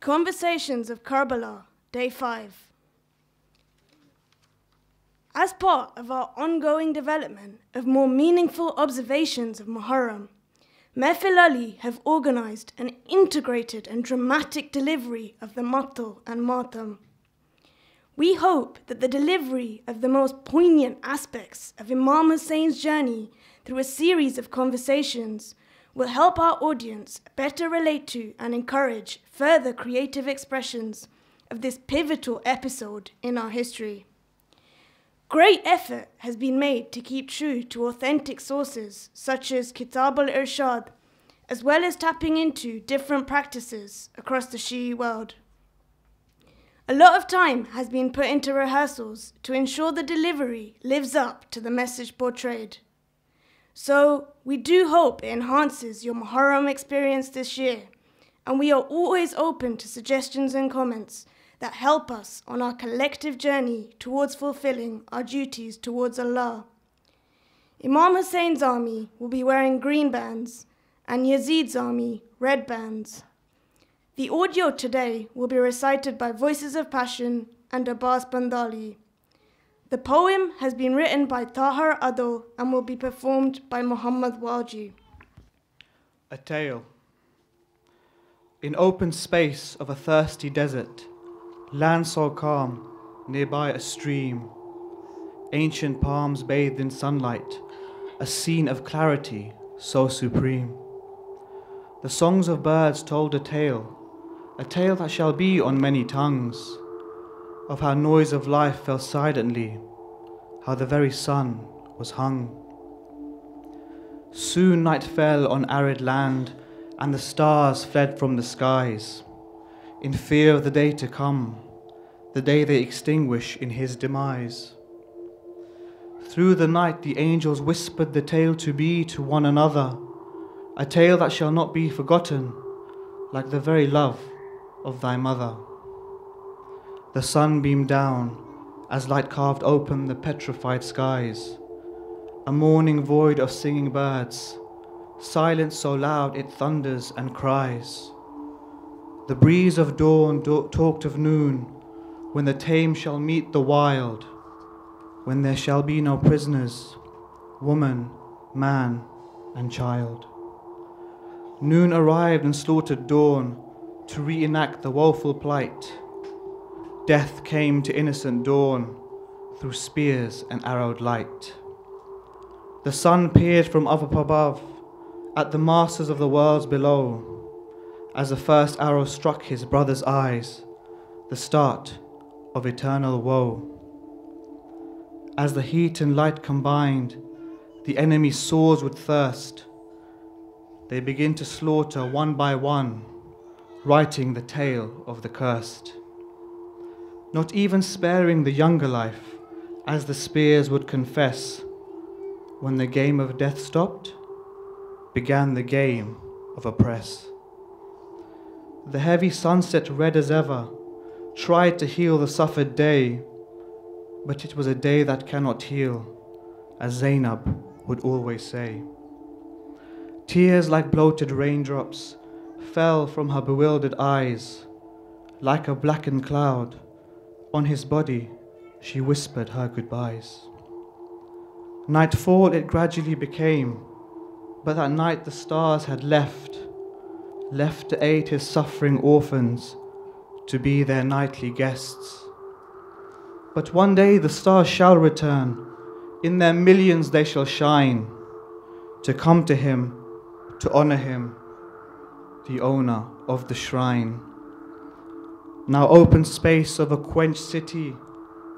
Conversations of Karbala, Day 5. As part of our ongoing development of more meaningful observations of Muharram, Mahfil-Ali have organised an integrated and dramatic delivery of the Maqtal and Ma'tam. We hope that the delivery of the most poignant aspects of Imam Husayn's journey through a series of conversations will help our audience better relate to and encourage further creative expressions of this pivotal episode in our history. Great effort has been made to keep true to authentic sources such as Kitab al-Irshad, as well as tapping into different practices across the Shi'i world. A lot of time has been put into rehearsals to ensure the delivery lives up to the message portrayed. So we do hope it enhances your Muharram experience this year, and we are always open to suggestions and comments that help us on our collective journey towards fulfilling our duties towards Allah. Imam Husayn's army will be wearing green bands and Yazid's army red bands. The audio today will be recited by Voices of Passion and Abbas Bandali. The poem has been written by Tahar Adil and will be performed by Muhammad Waji. A tale. In open space of a thirsty desert, land so calm, nearby a stream, ancient palms bathed in sunlight, a scene of clarity so supreme. The songs of birds told a tale that shall be on many tongues, of how noise of life fell silently, how the very sun was hung. Soon night fell on arid land, and the stars fled from the skies, in fear of the day to come, the day they extinguish in his demise. Through the night the angels whispered the tale to be to one another, a tale that shall not be forgotten, like the very love of thy mother. The sun beamed down as light carved open the petrified skies, a morning void of singing birds, silence so loud it thunders and cries. The breeze of dawn talked of noon, when the tame shall meet the wild, when there shall be no prisoners, woman, man, and child. Noon arrived and slaughtered dawn to reenact the woeful plight. Death came to innocent dawn through spears and arrowed light. The sun peered from up above at the masters of the worlds below, as the first arrow struck his brother's eyes, the start of eternal woe. As the heat and light combined, the enemy soars with thirst. They begin to slaughter one by one, writing the tale of the cursed. Not even sparing the younger life, as the spears would confess. When the game of death stopped, began the game of oppress. The heavy sunset, red as ever, tried to heal the suffered day, but it was a day that cannot heal, as Zainab would always say. Tears like bloated raindrops fell from her bewildered eyes. Like a blackened cloud, on his body she whispered her goodbyes. Nightfall it gradually became, but that night the stars had left to aid his suffering orphans, to be their nightly guests. But one day the stars shall return, in their millions they shall shine, to come to him, to honor him, the owner of the shrine. Now open space of a quenched city,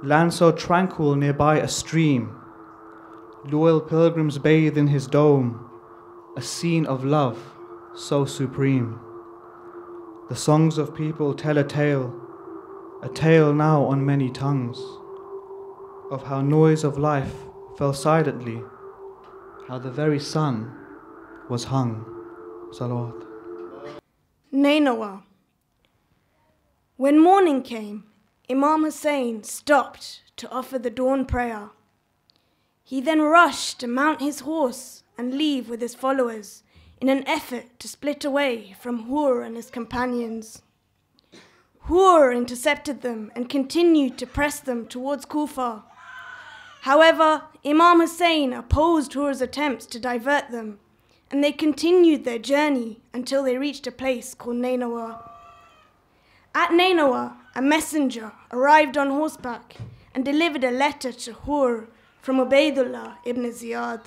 land so tranquil nearby a stream, loyal pilgrims bathe in his dome, a scene of love so supreme. The songs of people tell a tale now on many tongues, of how noise of life fell silently, how the very sun was hung. Salawat. Nainawa. When morning came, Imam Husayn stopped to offer the dawn prayer. He then rushed to mount his horse and leave with his followers in an effort to split away from Hur and his companions. Hur intercepted them and continued to press them towards Kufa. However, Imam Husayn opposed Hur's attempts to divert them, and they continued their journey until they reached a place called Nainawa. At Nainawa, a messenger arrived on horseback and delivered a letter to Hur from Ubaydullah ibn Ziyad.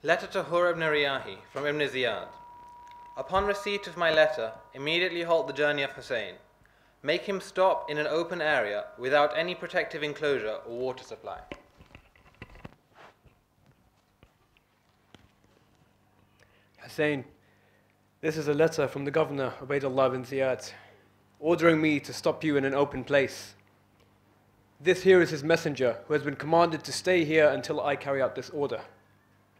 Letter to Hur ibn Riyahi from Ibn Ziyad. Upon receipt of my letter, immediately halt the journey of Husayn. Make him stop in an open area without any protective enclosure or water supply. Husayn, this is a letter from the governor, Ubaydullah ibn Ziyad, ordering me to stop you in an open place. This here is his messenger, who has been commanded to stay here until I carry out this order.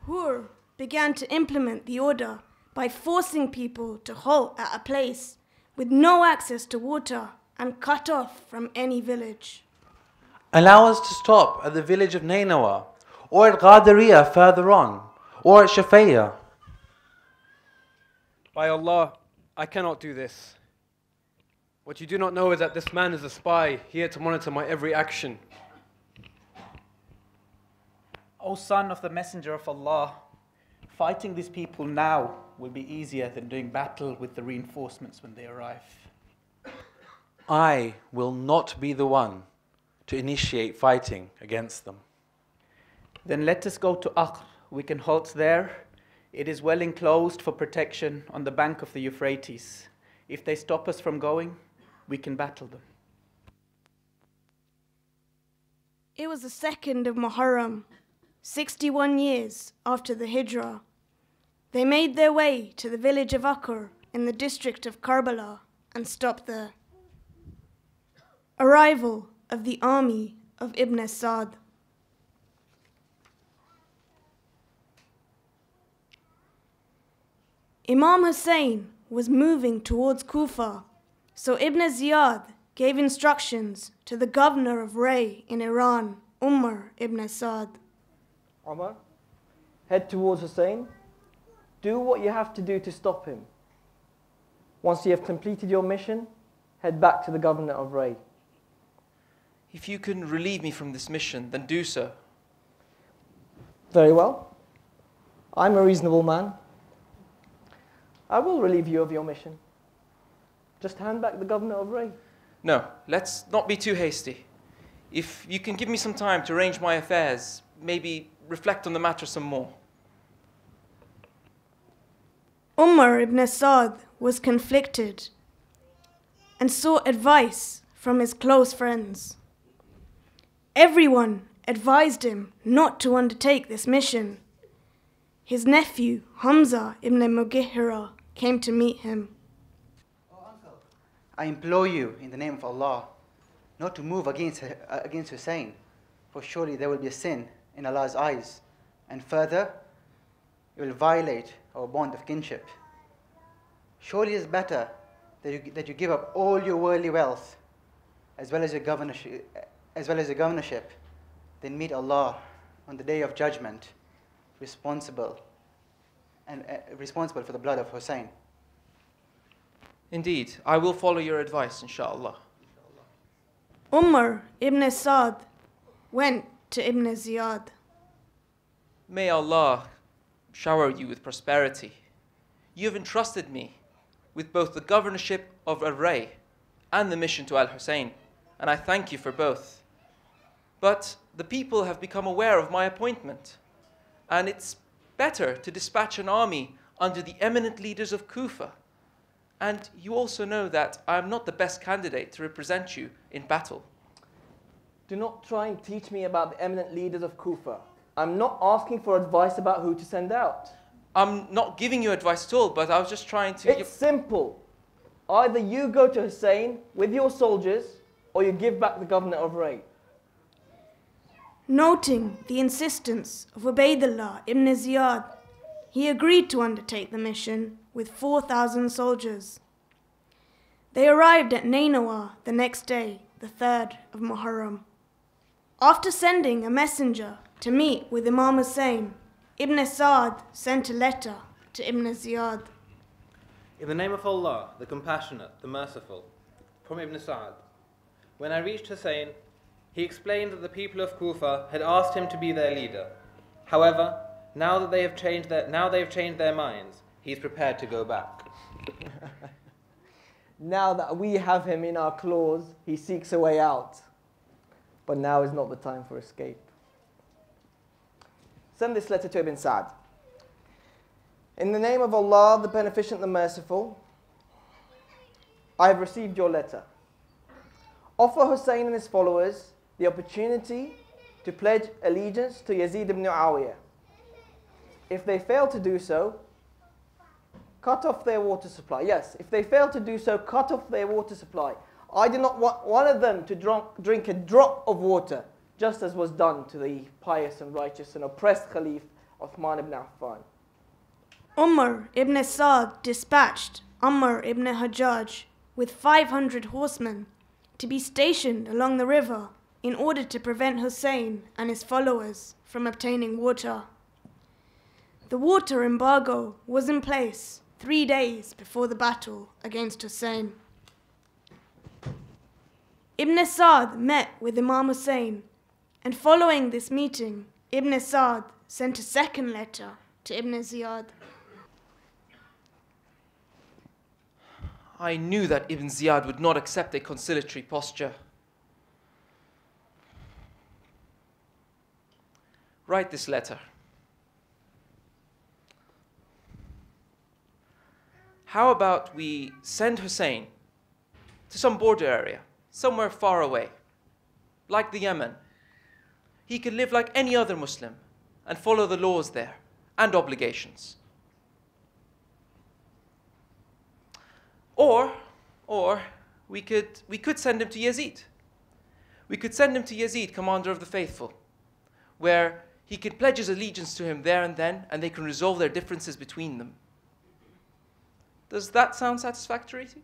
Hur began to implement the order by forcing people to halt at a place with no access to water and cut off from any village. Allow us to stop at the village of Nainawa, or at Ghadariya further on, or at Shafaya. By Allah, I cannot do this. What you do not know is that this man is a spy, here to monitor my every action. O son of the Messenger of Allah, fighting these people now will be easier than doing battle with the reinforcements when they arrive. I will not be the one to initiate fighting against them. Then let us go to Akhr. We can halt there. It is well enclosed for protection on the bank of the Euphrates. If they stop us from going, we can battle them. It was the 2nd of Muharram, 61 years after the Hijrah. They made their way to the village of Akhr in the district of Karbala and stopped there. Arrival of the army of Ibn Sa'd. Imam Husayn was moving towards Kufa, so Ibn Ziyad gave instructions to the governor of Ray in Iran, Umar ibn Sa'd. Umar, head towards Husayn. Do what you have to do to stop him. Once you have completed your mission, head back to the governor of Ray. If you can relieve me from this mission, then do so. Very well. I'm a reasonable man. I will relieve you of your mission. Just hand back the governor of Ray. No, let's not be too hasty. If you can give me some time to arrange my affairs, maybe reflect on the matter some more. Umar ibn Sa'd was conflicted and sought advice from his close friends. Everyone advised him not to undertake this mission. His nephew, Hamza ibn Mughira, came to meet him. Oh, uncle, I implore you in the name of Allah not to move against Husayn, for surely there will be a sin in Allah's eyes, and further, it will violate our bond of kinship. Surely it is better that you give up all your worldly wealth as well as your governorship than meet Allah on the day of judgment responsible for the blood of Husayn. Indeed, I will follow your advice, inshallah. Umar ibn Sa'd went to Ibn Ziyad. May Allah shower you with prosperity. You have entrusted me with both the governorship of Ar-Ray and the mission to Al-Husayn, and I thank you for both. But the people have become aware of my appointment, and it's better to dispatch an army under the eminent leaders of Kufa. And you also know that I am not the best candidate to represent you in battle. Do not try and teach me about the eminent leaders of Kufa. I'm not asking for advice about who to send out. I'm not giving you advice at all, but I was just trying to... It's simple. Either you go to Husayn with your soldiers, or you give back the governor of Ray. Noting the insistence of Ubaydullah ibn Ziyad, he agreed to undertake the mission with 4,000 soldiers. They arrived at Nainawa the next day, the 3rd of Muharram. After sending a messenger to meet with Imam Husayn, Ibn Sa'd sent a letter to Ibn Ziyad. In the name of Allah, the Compassionate, the Merciful, from Ibn Sa'd. When I reached Husayn, he explained that the people of Kufa had asked him to be their leader. However, now they have changed their minds, he is prepared to go back. Now that we have him in our claws, he seeks a way out. But now is not the time for escape. Send this letter to Ibn Sa'd. In the name of Allah, the Beneficent, the Merciful, I have received your letter. Offer Husayn and his followers the opportunity to pledge allegiance to Yazid ibn Muawiyah. If they fail to do so, cut off their water supply. Yes, if they fail to do so, cut off their water supply. I do not want one of them to drink a drop of water, just as was done to the pious and righteous and oppressed Khalif Uthman ibn Affan. Umar ibn Sa'd dispatched Amr ibn Hajjaj with 500 horsemen to be stationed along the river in order to prevent Husayn and his followers from obtaining water. The water embargo was in place 3 days before the battle against Husayn. Ibn Sa'd met with Imam Husayn, and following this meeting, Ibn Sa'd sent a second letter to Ibn Ziyad. I knew that Ibn Ziyad would not accept a conciliatory posture. Write this letter. How about we send Husayn to some border area, somewhere far away, like the Yemen. He could live like any other Muslim and follow the laws there and obligations. Or we could send him to Yazid. We could send him to Yazid, commander of the faithful, where he could pledge his allegiance to him there and then, and they can resolve their differences between them. Does that sound satisfactory to you?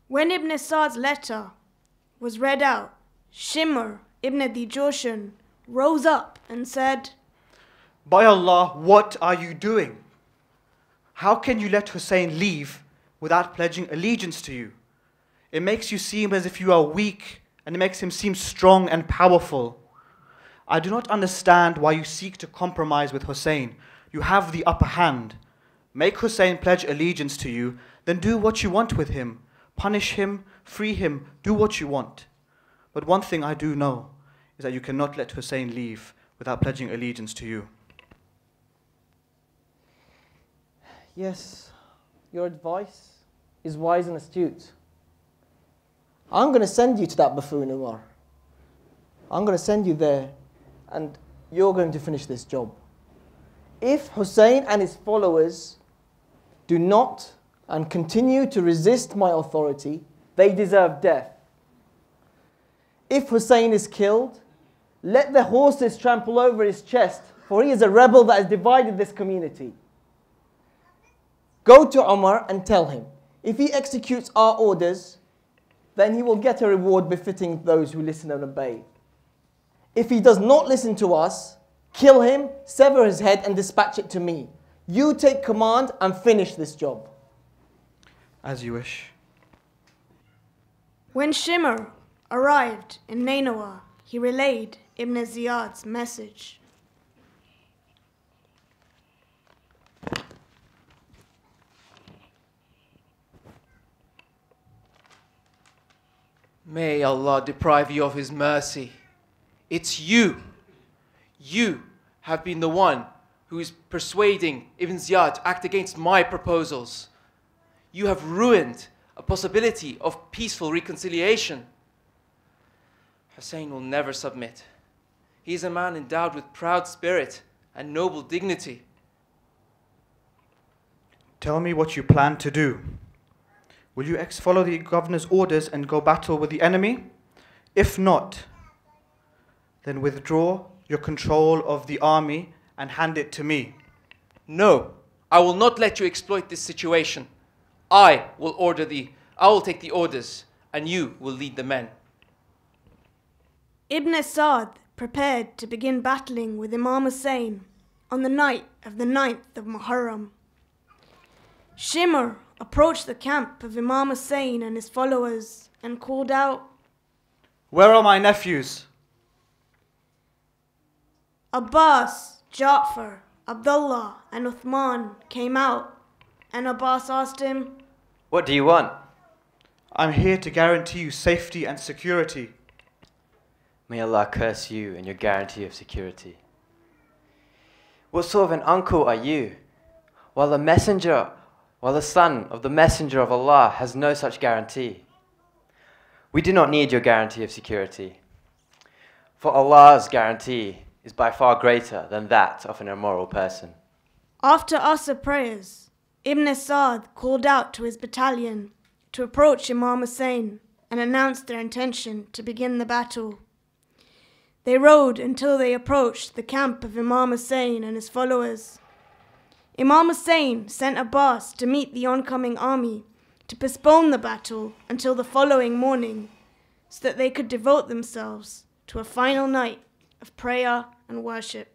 When Ibn Sa'd's letter was read out, Shimr ibn Dijoshan rose up and said, By Allah, what are you doing? How can you let Husayn leave without pledging allegiance to you? It makes you seem as if you are weak, and it makes him seem strong and powerful. I do not understand why you seek to compromise with Husayn. You have the upper hand. Make Husayn pledge allegiance to you, then do what you want with him. Punish him, free him, do what you want. But one thing I do know is that you cannot let Husayn leave without pledging allegiance to you. Yes, your advice is wise and astute. I'm going to send you to that buffoon, Umar. I'm going to send you there, and you're going to finish this job. If Husayn and his followers do not and continue to resist my authority, they deserve death. If Husayn is killed, let the horses trample over his chest, for he is a rebel that has divided this community. Go to Umar and tell him, if he executes our orders, then he will get a reward befitting those who listen and obey. If he does not listen to us, kill him, sever his head and dispatch it to me. You take command and finish this job. As you wish. When Shimr arrived in Nainawa, he relayed Ibn Ziyad's message. May Allah deprive you of His mercy. It's you. You have been the one who is persuading Ibn Ziyad to act against my proposals. You have ruined a possibility of peaceful reconciliation. Husayn will never submit. He is a man endowed with proud spirit and noble dignity. Tell me what you plan to do. Will you follow the governor's orders and go battle with the enemy? If not, then withdraw your control of the army and hand it to me. No, I will not let you exploit this situation. I will take the orders, and you will lead the men. Ibn Sa'd prepared to begin battling with Imam Husayn on the night of the 9th of Muharram. Shimr approached the camp of Imam Husayn and his followers and called out, "Where are my nephews?" Abbas, Ja'far, Abdullah and Uthman came out, and Abbas asked him, What do you want? "I'm here to guarantee you safety and security." May Allah curse you and your guarantee of security. What sort of an uncle are you? While the son of the messenger of Allah has no such guarantee. We do not need your guarantee of security, for Allah's guarantee is by far greater than that of an immoral person. After Asr prayers, Ibn Sa'd called out to his battalion to approach Imam Husayn and announced their intention to begin the battle. They rode until they approached the camp of Imam Husayn and his followers. Imam Husayn sent Abbas to meet the oncoming army to postpone the battle until the following morning so that they could devote themselves to a final night of prayer and worship.